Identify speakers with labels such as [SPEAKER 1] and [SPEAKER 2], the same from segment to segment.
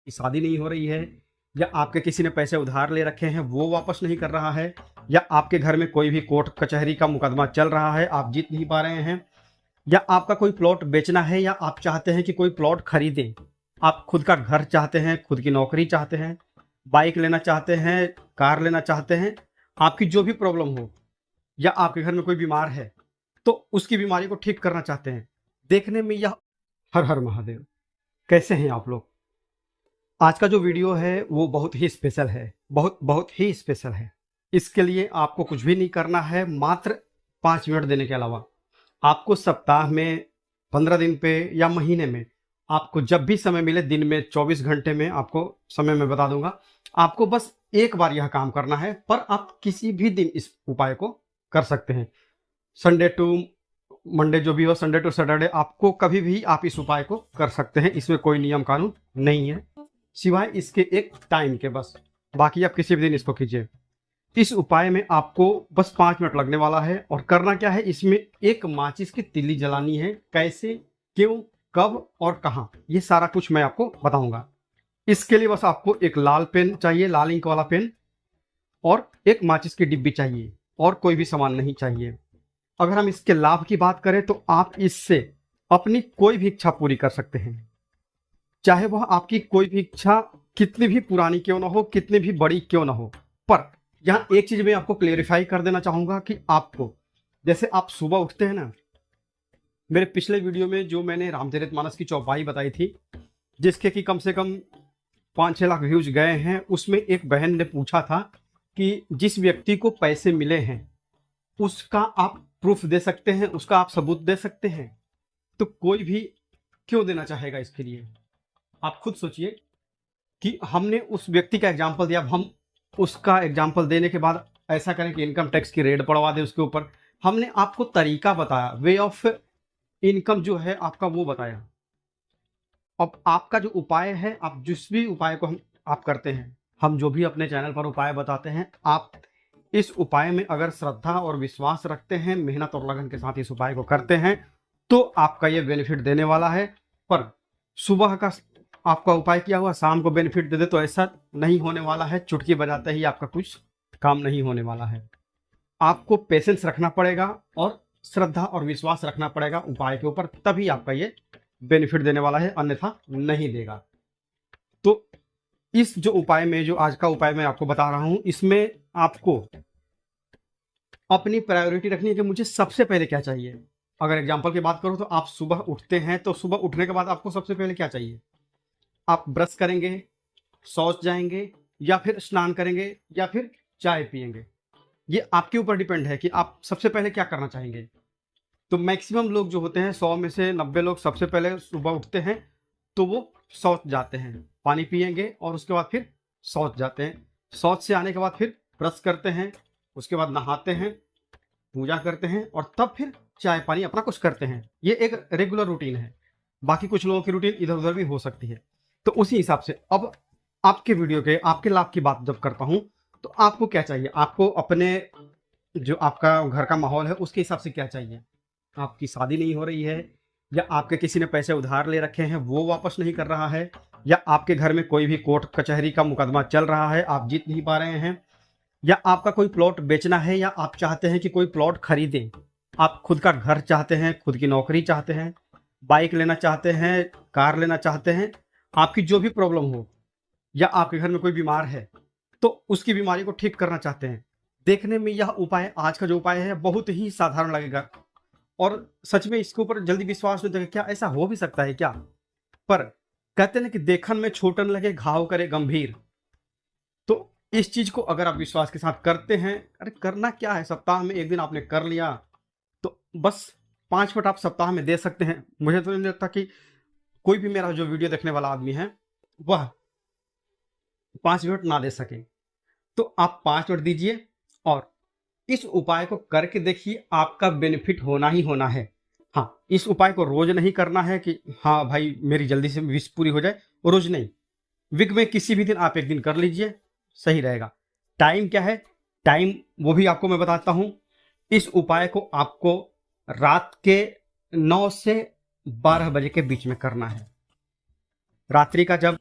[SPEAKER 1] की शादी नहीं हो रही है, या आपके किसी ने पैसे उधार ले रखे हैं वो वापस नहीं कर रहा है, या आपके घर में कोई भी कोर्ट कचहरी का मुकदमा चल रहा है, आप जीत नहीं पा रहे हैं, या आपका कोई प्लॉट बेचना है, या आप चाहते हैं कि कोई प्लॉट खरीदें, आप खुद का घर चाहते हैं, खुद की नौकरी चाहते हैं, बाइक लेना चाहते हैं, कार लेना चाहते हैं, आपकी जो भी प्रॉब्लम हो, या आपके घर में कोई बीमार है तो उसकी बीमारी को ठीक करना चाहते हैं। देखने में यह हर हर महादेव। कैसे हैं आप लोग? आज का जो वीडियो है वो बहुत ही स्पेशल है, बहुत बहुत ही स्पेशल है। इसके लिए आपको कुछ भी नहीं करना है, मात्र 5 मिनट देने के अलावा आपको सप्ताह में, 15 दिन पे या महीने में, आपको जब भी समय मिले, दिन में 24 घंटे में आपको समय मैं बता दूंगा, आपको बस एक बार यह काम करना है। पर आप किसी भी दिन इस उपाय को कर सकते हैं। संडे टू मंडे जो भी हो, संडे टू सैटरडे, आपको कभी भी आप इस उपाय को कर सकते हैं। इसमें कोई नियम कानून नहीं है सिवाय इसके एक टाइम के, बस। बाकी आप किसी भी दिन इसको कीजिए। इस उपाय में आपको बस 5 मिनट लगने वाला है। और करना क्या है, इसमें एक माचिस की तिल्ली जलानी है। कैसे, क्यों, कब और कहाँ, ये सारा कुछ मैं आपको बताऊंगा। इसके लिए बस आपको एक लाल पेन चाहिए, लाल इंक वाला पेन, और एक माचिस की डिब्बी चाहिए, और कोई भी सामान नहीं चाहिए। अगर हम इसके लाभ की बात करें तो आप इससे अपनी कोई भी इच्छा पूरी कर सकते हैं। चाहे वह आपकी कोई भी इच्छा कितनी भी पुरानी क्यों ना हो, कितनी भी बड़ी क्यों ना हो। पर यहाँ एक चीज मैं आपको क्लेरिफाई कर देना चाहूंगा कि आपको, जैसे आप सुबह उठते हैं ना, मेरे पिछले वीडियो में जो मैंने रामचरितमानस की चौपाई बताई थी, जिसके कि कम से कम 5-6 लाख व्यूज गए हैं, उसमें एक बहन ने पूछा था कि जिस व्यक्ति को पैसे मिले हैं उसका आप प्रूफ दे सकते हैं, उसका आप सबूत दे सकते हैं। तो कोई भी क्यों देना चाहेगा इसके लिए? आप खुद सोचिए कि हमने उस व्यक्ति का एग्जाम्पल दिया, अब हम उसका एग्जाम्पल देने के बाद ऐसा करें कि इनकम टैक्स की रेड पड़वा दें उसके ऊपर। हमने आपको तरीका बताया, वे ऑफ इनकम जो है आपका वो बताया। अब आपका जो उपाय है, आप जिस भी उपाय को आप करते हैं, हम जो भी अपने चैनल पर उपाय बताते हैं, आप इस उपाय में अगर श्रद्धा और विश्वास रखते हैं, मेहनत और लगन के साथ इस उपाय को करते हैं, तो आपका ये बेनिफिट देने वाला है। पर सुबह का आपका उपाय किया हुआ शाम को बेनिफिट दे दे तो ऐसा नहीं होने वाला है। चुटकी बजाते ही आपका कुछ काम नहीं होने वाला है। आपको पेशेंस रखना पड़ेगा और श्रद्धा और विश्वास रखना पड़ेगा उपाय के ऊपर, तभी आपका ये बेनिफिट देने वाला है, अन्यथा नहीं देगा। तो इस जो उपाय में, जो आज का उपाय मैं आपको बता रहा हूं, इसमें आपको अपनी प्रायोरिटी रखनी है कि मुझे सबसे पहले क्या चाहिए। अगर एग्जाम्पल की बात करूं तो आप सुबह उठते हैं, तो सुबह उठने के बाद आपको सबसे पहले क्या चाहिए? आप ब्रश करेंगे, शौच जाएंगे, या फिर स्नान करेंगे, या फिर चाय पिएंगे। ये आपके ऊपर डिपेंड है कि आप सबसे पहले क्या करना चाहेंगे। तो मैक्सिमम लोग जो होते हैं, 100 में से 90 लोग सबसे पहले सुबह उठते हैं तो वो शौच जाते हैं, पानी पिएंगे और उसके बाद फिर शौच जाते हैं। शौच से आने के बाद फिर ब्रश करते हैं, उसके बाद नहाते हैं, पूजा करते हैं, और तब फिर चाय पानी अपना कुछ करते हैं। ये एक रेगुलर रूटीन है। बाकी कुछ लोगों की रूटीन इधर उधर भी हो सकती है। तो उसी हिसाब से अब आपके वीडियो के, आपके लाभ की बात जब करता हूं, तो आपको क्या चाहिए? आपको अपने जो आपका घर का माहौल है उसके हिसाब से क्या चाहिए? आपकी शादी नहीं हो रही है, या आपके किसी ने पैसे उधार ले रखे हैं वो वापस नहीं कर रहा है, या आपके घर में कोई भी कोर्ट कचहरी का मुकदमा चल रहा है, आप जीत नहीं पा रहे हैं, या आपका कोई प्लॉट बेचना है, या आप चाहते हैं कि कोई प्लॉट खरीदें, आप खुद का घर चाहते हैं, खुद की नौकरी चाहते हैं, बाइक लेना चाहते हैं, कार लेना चाहते हैं, आपकी जो भी प्रॉब्लम हो, या आपके घर में कोई बीमार है तो उसकी बीमारी को ठीक करना चाहते हैं। देखने में यह उपाय, आज का जो उपाय है, बहुत ही साधारण लगेगा, और सच में इसके ऊपर जल्दी विश्वास नहीं होता। क्या ऐसा हो भी सकता है क्या? पर कहते हैं कि देखन में छोटन लगे, घाव करे गंभीर। तो इस चीज को अगर आप विश्वास के साथ करते हैं, अरे करना क्या है, सप्ताह में एक दिन आपने कर लिया, तो बस 5 मिनट आप सप्ताह में दे सकते हैं। मुझे तो नहीं लगता कि कोई भी मेरा जो वीडियो देखने वाला आदमी है वह 5 मिनट ना दे सके। तो आप 5 मिनट दीजिए और इस उपाय को करके देखिए, आपका बेनिफिट होना ही होना है। हाँ, इस उपाय को रोज नहीं करना है कि हाँ भाई मेरी जल्दी से विश पूरी हो जाए, रोज नहीं। वीक में किसी भी दिन आप एक दिन कर लीजिए, सही रहेगा। टाइम क्या है? टाइम वो भी आपको मैं बताता हूं। इस उपाय को आपको रात के 9 से 12 बजे के बीच में करना है। रात्रि का जब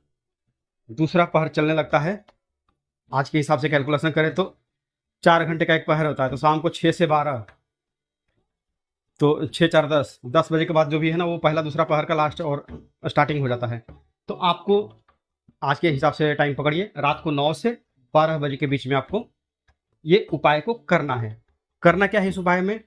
[SPEAKER 1] दूसरा पहर चलने लगता है। आज के हिसाब से कैलकुलेशन करें तो 4 घंटे का एक पहर होता है, तो शाम को 6 से 12, तो 6 4 10 बजे के बाद जो भी है ना, वो पहला दूसरा पहर का लास्ट और स्टार्टिंग हो जाता है। तो आपको आज के हिसाब से टाइम पकड़िए, रात को 9 से 12 बजे के बीच में आपको ये उपाय को करना है। करना क्या है इस उपाय में?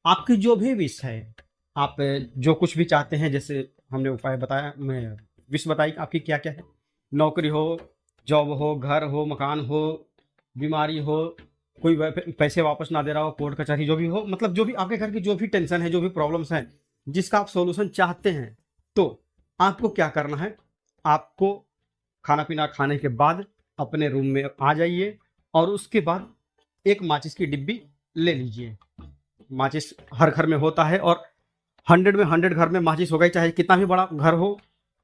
[SPEAKER 1] आपकी जो भी विश है, आप जो कुछ भी चाहते हैं, जैसे हमने उपाय बताया, मैं विश बताई कि आपकी क्या क्या है। नौकरी हो, जॉब हो, घर हो, मकान हो, बीमारी हो, कोई पैसे वापस ना दे रहा हो, कोर्ट कचहरी जो भी हो, मतलब जो भी आपके घर की जो भी टेंशन है, जो भी प्रॉब्लम्स हैं, जिसका आप सॉल्यूशन चाहते हैं, तो आपको क्या करना है? आपको खाना पीना खाने के बाद अपने रूम में आ जाइए और उसके बाद एक माचिस की डिब्बी ले लीजिए। माचिस हर घर में होता है और 100 में 100 घर में माचिस होगा ही, चाहे कितना भी बड़ा घर हो,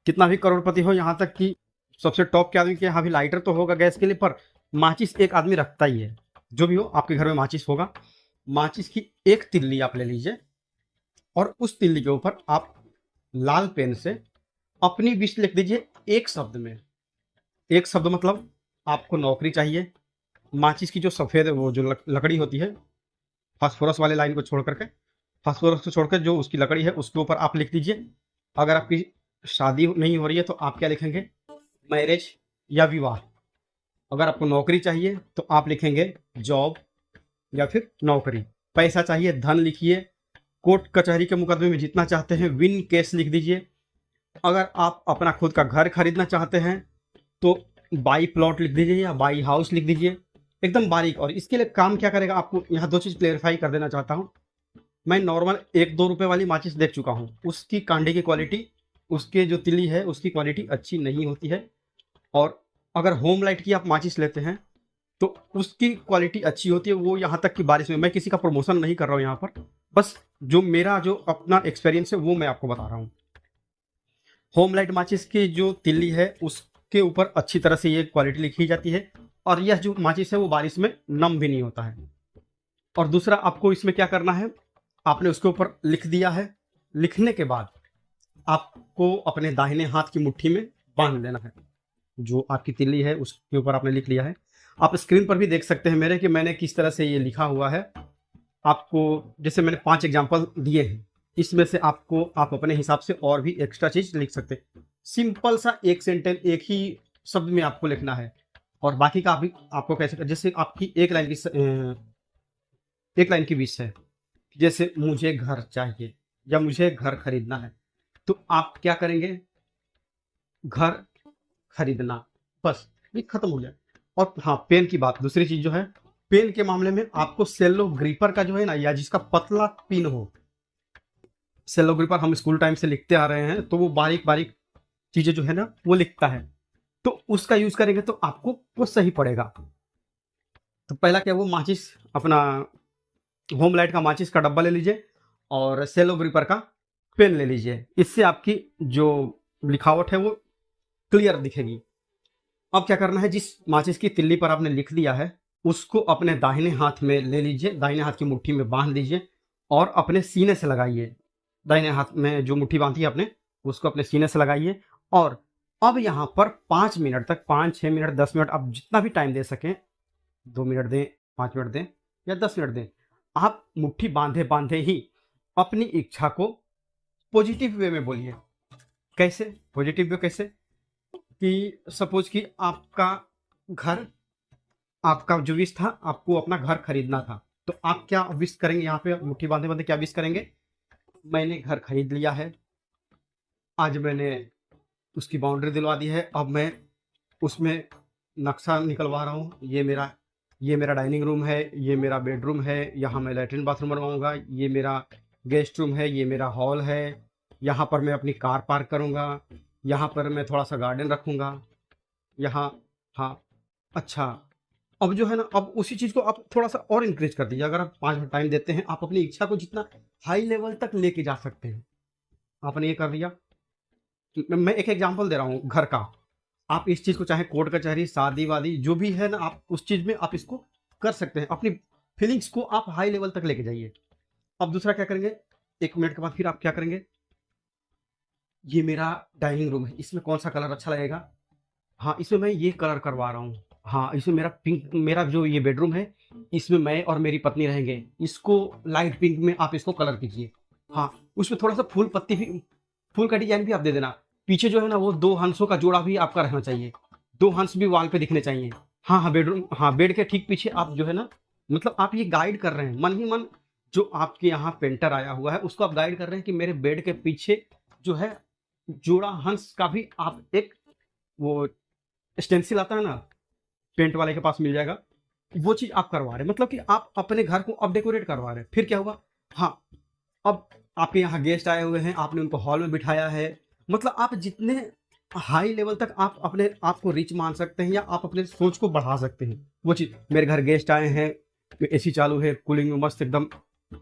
[SPEAKER 1] कितना भी करोड़पति हो, यहाँ तक कि सबसे टॉप के आदमी के यहाँ भी लाइटर तो होगा गैस के लिए, पर माचिस एक आदमी रखता ही है। जो भी हो, आपके घर में माचिस होगा। माचिस की एक तिल्ली आप ले लीजिए और उस तिल्ली के ऊपर आप लाल पेन से अपनी विश लिख दीजिए एक शब्द में। एक शब्द मतलब आपको नौकरी चाहिए। माचिस की जो सफ़ेद वो जो लकड़ी होती है, फास्फोरस वाले लाइन को छोड़ करके, फास्फोरस को छोड़कर जो उसकी लकड़ी है उसके ऊपर आप लिख दीजिए। अगर आपकी शादी नहीं हो रही है तो आप क्या लिखेंगे? मैरिज या विवाह। अगर आपको नौकरी चाहिए तो आप लिखेंगे जॉब या फिर नौकरी। पैसा चाहिए, धन लिखिए। कोर्ट कचहरी के मुकदमे में जीतना चाहते हैं, विन केस लिख दीजिए। अगर आप अपना खुद का घर खरीदना चाहते हैं तो बाई प्लॉट लिख दीजिए या बाई हाउस लिख दीजिए, एकदम बारीक। और इसके लिए काम क्या करेगा, आपको यहाँ दो चीज़ क्लेरिफाई कर देना चाहता हूँ। मैं नॉर्मल 1-2 रुपए वाली माचिस देख चुका हूँ, उसकी कांडे की क्वालिटी, उसके जो तिली है उसकी क्वालिटी अच्छी नहीं होती है। और अगर होम लाइट की आप माचिस लेते हैं तो उसकी क्वालिटी अच्छी होती है। वो यहाँ तक कि बारिश में, मैं किसी का प्रमोशन नहीं कर रहा हूँ यहाँ पर, बस जो मेरा जो अपना एक्सपीरियंस है वो मैं आपको बता रहा हूँ। होम लाइट माचिस की जो तिल्ली है उसके ऊपर अच्छी तरह से ये क्वालिटी लिखी जाती है और यह जो माचिस है वो बारिश में नम भी नहीं होता है। और दूसरा आपको इसमें क्या करना है, आपने उसके ऊपर लिख दिया है, लिखने के बाद आपको अपने दाहिने हाथ की मुट्ठी में बांध लेना है। जो आपकी तिल्ली है उसके ऊपर आपने लिख लिया है। आप स्क्रीन पर भी देख सकते हैं मेरे कि मैंने किस तरह से ये लिखा हुआ है। आपको जैसे मैंने 5 एग्जांपल दिए हैं, इसमें से आपको आप अपने हिसाब से और भी एक्स्ट्रा चीज लिख सकते हैं। सिंपल सा एक सेंटेंस एक ही शब्द में आपको लिखना है और बाकी का भी आपको कैसे, जैसे आपकी एक लाइन की विश है, जैसे मुझे घर चाहिए या मुझे घर खरीदना है, तो आप क्या करेंगे? घर खरीदना, बस ये खत्म हो गया। और हाँ, पेन की बात, दूसरी चीज जो है, पेन के मामले में आपको सेलो ग्रिपर का जो है ना, या जिसका पतला पिन हो, सेलो ग्रिपर हम स्कूल टाइम से लिखते आ रहे हैं तो वो बारीक बारीक चीजें जो है ना वो लिखता है, तो उसका यूज करेंगे तो आपको वो सही पड़ेगा। तो पहला क्या, वो माचिस अपना होम लाइट का माचिस का डब्बा ले लीजिए और सेलो ग्रिपर का पेन ले लीजिए। इससे आपकी जो लिखावट है वो क्लियर दिखेगी। अब क्या करना है, जिस माचिस की तिल्ली पर आपने लिख दिया है उसको अपने दाहिने हाथ में ले लीजिए, दाहिने हाथ की मुट्ठी में बांध लीजिए और अपने सीने से लगाइए। दाहिने हाथ में जो मुट्ठी बांधी है आपने उसको अपने सीने से लगाइए। और अब यहाँ पर 5 मिनट तक, 5 6 मिनट 10 मिनट, आप जितना भी टाइम दे सकें, 2 मिनट दें, 5 मिनट दें या 10 मिनट दें, आप मुट्ठी बांधे बांधे ही अपनी इच्छा को पॉजिटिव वे में बोलिए। कैसे पॉजिटिव वे? कैसे कि सपोज कि आपका घर, आपका जो विश था, आपको अपना घर खरीदना था, तो आप क्या विश करेंगे? यहाँ पे मुट्ठी बांधे बांधे क्या विश करेंगे? मैंने घर खरीद लिया है, आज मैंने उसकी बाउंड्री दिलवा दी है, अब मैं उसमें नक्शा निकलवा रहा हूँ। ये मेरा डाइनिंग रूम है, ये मेरा बेडरूम है, यहाँ मैं लैट्रिन बाथरूम बनवाऊंगा, ये मेरा गेस्ट रूम है, ये मेरा हॉल है, यहाँ पर मैं अपनी कार पार्क करूँगा, यहाँ पर मैं थोड़ा सा गार्डन रखूँगा, यहाँ। हाँ, अच्छा। अब जो है ना, अब उसी चीज़ को आप थोड़ा सा और इंक्रीज कर दीजिए। अगर आप 5 मिनट टाइम देते हैं, आप अपनी इच्छा को जितना हाई लेवल तक लेके जा सकते हैं। आपने ये कर दिया। मैं एक एग्जांपल दे रहा हूँ घर का। आप इस चीज़ को चाहे कोर्ट कचहरी, शादी वादी जो भी है ना, आप उस चीज़ में आप इसको कर सकते हैं। अपनी फीलिंग्स को आप हाई लेवल तक लेके जाइए। अब दूसरा क्या करेंगे, 1 मिनट के बाद फिर आप क्या करेंगे? ये मेरा डाइनिंग रूम है, इसमें कौन सा कलर अच्छा लगेगा? हाँ, इसमें मैं ये कलर करवा रहा हूँ। हाँ, इसमें मेरा पिंक, मेरा जो ये बेडरूम है, इसमें मैं और मेरी पत्नी रहेंगे। इसको लाइट पिंक में आप इसको कलर कीजिए। हाँ, उसमें थोड़ा-सा फूल पत्ती भी, फूल का डिज़ाइन भी आप दे देना। पीछे जो है ना वो 2 हंसों का जोड़ा भी आपका रहना चाहिए। 2 हंस भी वॉल पे दिखने चाहिए। हाँ, हाँ, बेडरूम, हाँ, बेड के ठीक पीछे आप जो है ना, मतलब आप ये गाइड कर रहे हैं, मन ही मन जो आपके यहाँ पेंटर आया हुआ है, उसको आप गाइड कर रहे हैं कि मेरे बेड के पीछे जो है, जोड़ा हंस का भी आप एक वो स्टेंसिल आता है ना, पेंट वाले के पास मिल जाएगा, वो चीज़ आप करवा रहे हैं। मतलब कि आप अपने घर को अब डेकोरेट करवा रहे हैं। फिर क्या हुआ? हाँ, अब आपके यहाँ गेस्ट आए हुए हैं, आपने उनको हॉल में बिठाया है। मतलब आप जितने हाई लेवल तक आप अपने आप को रिच मान सकते हैं या आप अपने सोच को बढ़ा सकते हैं, वो चीज़। मेरे घर गेस्ट आए हैं, एसी चालू है, कूलिंग में मस्त एकदम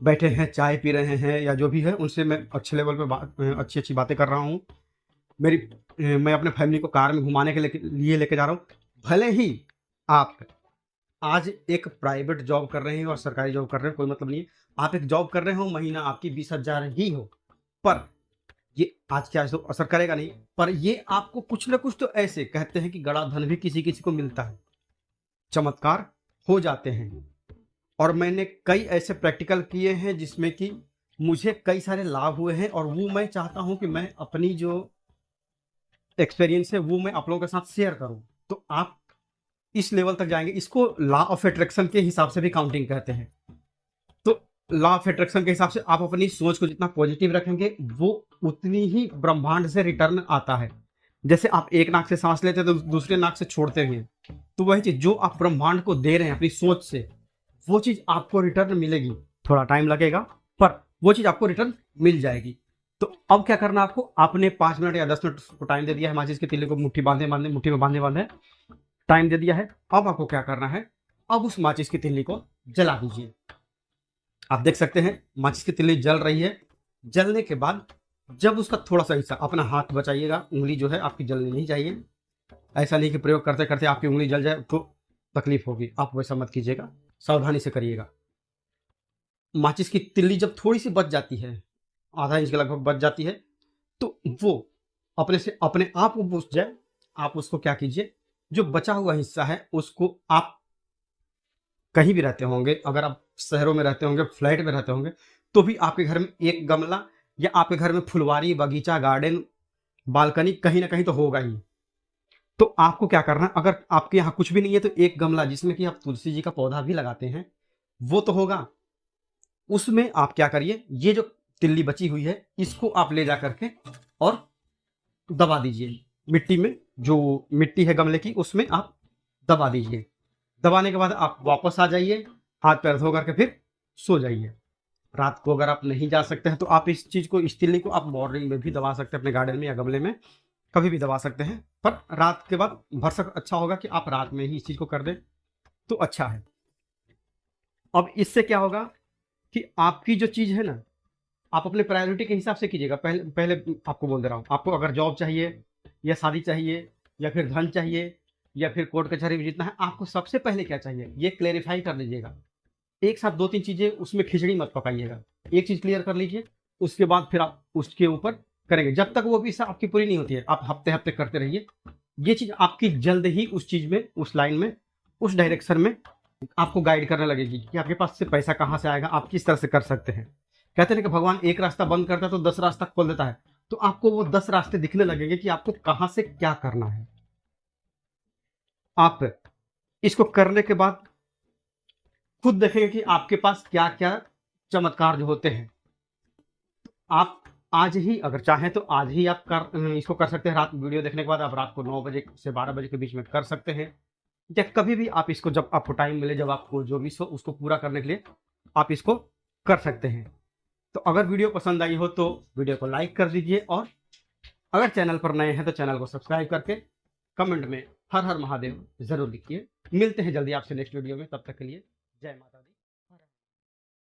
[SPEAKER 1] बैठे हैं, चाय पी रहे हैं या जो भी है, उनसे मैं अच्छे लेवल पे अच्छी-अच्छी बातें कर रहा हूँ। मैं अपने फैमिली को कार में घुमाने के लिए लेके जा रहा हूँ। भले ही आप आज एक प्राइवेट जॉब कर रहे हैं और सरकारी जॉब कर रहे हैं, कोई मतलब नहीं है। आप एक जॉब कर रहे हो, महीना आपकी 20,000 ही हो, पर ये आज के आज तो असर करेगा नहीं, पर ये आपको कुछ ना कुछ तो ऐसे कहते हैं कि गड़ा धन भी किसी-किसी को मिलता है। चमत्कार हो जाते हैं और मैंने कई ऐसे प्रैक्टिकल किए हैं जिसमें कि मुझे कई सारे लाभ हुए हैं और वो मैं चाहता हूँ कि मैं अपनी जो एक्सपीरियंस है वो मैं आप लोगों के साथ शेयर करूँ। तो आप इस लेवल तक जाएँगे। इसको लॉ ऑफ अट्रैक्शन के हिसाब से भी काउंटिंग कहते हैं। तो लॉ ऑफ अट्रैक्शन के हिसाब से आप अपनी सोच को जितना पॉजिटिव रखेंगे, वो उतनी ही ब्रह्मांड से रिटर्न आता है। जैसे आप एक नाक से सांस लेते हैं तो दूसरे नाक से छोड़ते भी हैं। तो वही चीज़ जो आप ब्रह्मांड को दे रहे हैं अपनी सोच से, वो चीज़ आपको रिटर्न मिलेगी। थोड़ा टाइम लगेगा, पर वो चीज़ आपको रिटर्न मिल जाएगी। तो अब क्या करना है आपको? आपने 5 मिनट या 10 मिनट को टाइम दे दिया है, माचिस की तीली को मुट्ठी बाँधे-बाँधे, मुट्ठी में बाँधे-बाँधे टाइम दे दिया है। अब आपको क्या करना है? अब उस माचिस की तीली को जला दीजिए। आप देख सकते हैं माचिस की तीली जल रही है। जलने के बाद जब उसका थोड़ा-सा हिस्सा, अपना हाथ बचाइएगा, उँगली जो है आपकी जलनी नहीं चाहिए। ऐसा नहीं कि प्रयोग करते-करते आपकी उँगली जल जाए तो तकलीफ होगी। आप वैसा मत कीजिएगा, सावधानी से करिएगा। माचिस की तिल्ली जब थोड़ी-सी बच जाती है, आधा इंच के लगभग बच जाती है, तो वो अपने से अपने आप वो बुझ जाए। आप उसको क्या कीजिए, जो बचा हुआ हिस्सा है उसको आप कहीं भी रहते होंगे, अगर आप शहरों में रहते होंगे, फ्लैट में रहते होंगे, तो भी आपके घर में एक गमला या आपके घर में फुलवारी, बगीचा, गार्डन, बालकनी कहीं न कहीं तो होगा ही। तो आपको क्या करना है, अगर आपके यहाँ कुछ भी नहीं है तो एक गमला जिसमें कि आप तुलसी जी का पौधा भी लगाते हैं, वो तो होगा। उसमें आप क्या करिए, ये जो तिल्ली बची हुई है, इसको आप ले जा करके और दबा दीजिए मिट्टी में। जो मिट्टी है गमले की, उसमें आप दबा दीजिए। दबाने के बाद आप वापस आ जाइए, हाथ पैर धो करके फिर सो जाइए। रात को अगर आप नहीं जा सकते हैं तो आप इस चीज़ को, इस तिल्ली को आप मॉर्निंग में भी दबा सकते हैं, अपने गार्डन में या गमले में कभी भी दबा सकते हैं। पर रात के बाद भरसक अच्छा होगा कि आप रात में ही इस चीज़ को कर दें, तो अच्छा है। अब इससे क्या होगा कि आपकी जो चीज़ है ना, आप अपने प्रायोरिटी के हिसाब से कीजिएगा। पहले पहले आपको बोल दे रहा हूँ, आपको अगर जॉब चाहिए या शादी चाहिए या फिर धन चाहिए या फिर कोर्ट कचहरी में जीतना है, आपको सबसे पहले क्या चाहिए, ये क्लेरिफ़ाई कर लीजिएगा। एक साथ 2-3 चीज़ें उसमें खिचड़ी मत पकाइएगा। एक चीज़ क्लियर कर लीजिए, उसके बाद फिर आप उसके ऊपर करेंगे। जब तक वो भी इच्छा आपकी पूरी नहीं होती है, आप हफ़्ते-हफ़्ते करते रहिए। ये चीज़ आपकी जल्द ही उस चीज़ में, उस लाइन में, उस डायरेक्शन में आपको गाइड करने लगेगी कि आपके पास से पैसा कहाँ से आएगा, आप किस तरह से कर सकते हैं। कहते हैं ना कि भगवान एक रास्ता बंद करता है तो 10 रास्ता खोल देता है। तो आपको वो 10 रास्ते दिखने लगेंगे कि आपको कहाँ से क्या करना है। आप इसको करने के बाद खुद देखेंगे कि आपके पास क्या-क्या चमत्कार जो होते हैं। आप आज ही अगर चाहें तो आज ही आप इसको कर सकते हैं। रात वीडियो देखने के बाद आप रात को 9 बजे से 12 बजे के बीच में कर सकते हैं, या कभी भी आप इसको, जब आपको टाइम मिले, जब आपको जो भी सो उसको पूरा करने के लिए आप इसको कर सकते हैं। तो अगर वीडियो पसंद आई हो तो वीडियो को लाइक कर दीजिए और अगर चैनल पर नए हैं तो चैनल को सब्सक्राइब करके कमेंट में हर हर महादेव ज़रूर लिखिए। मिलते हैं जल्दी आपसे नेक्स्ट वीडियो में, तब तक के लिए जय माता दी।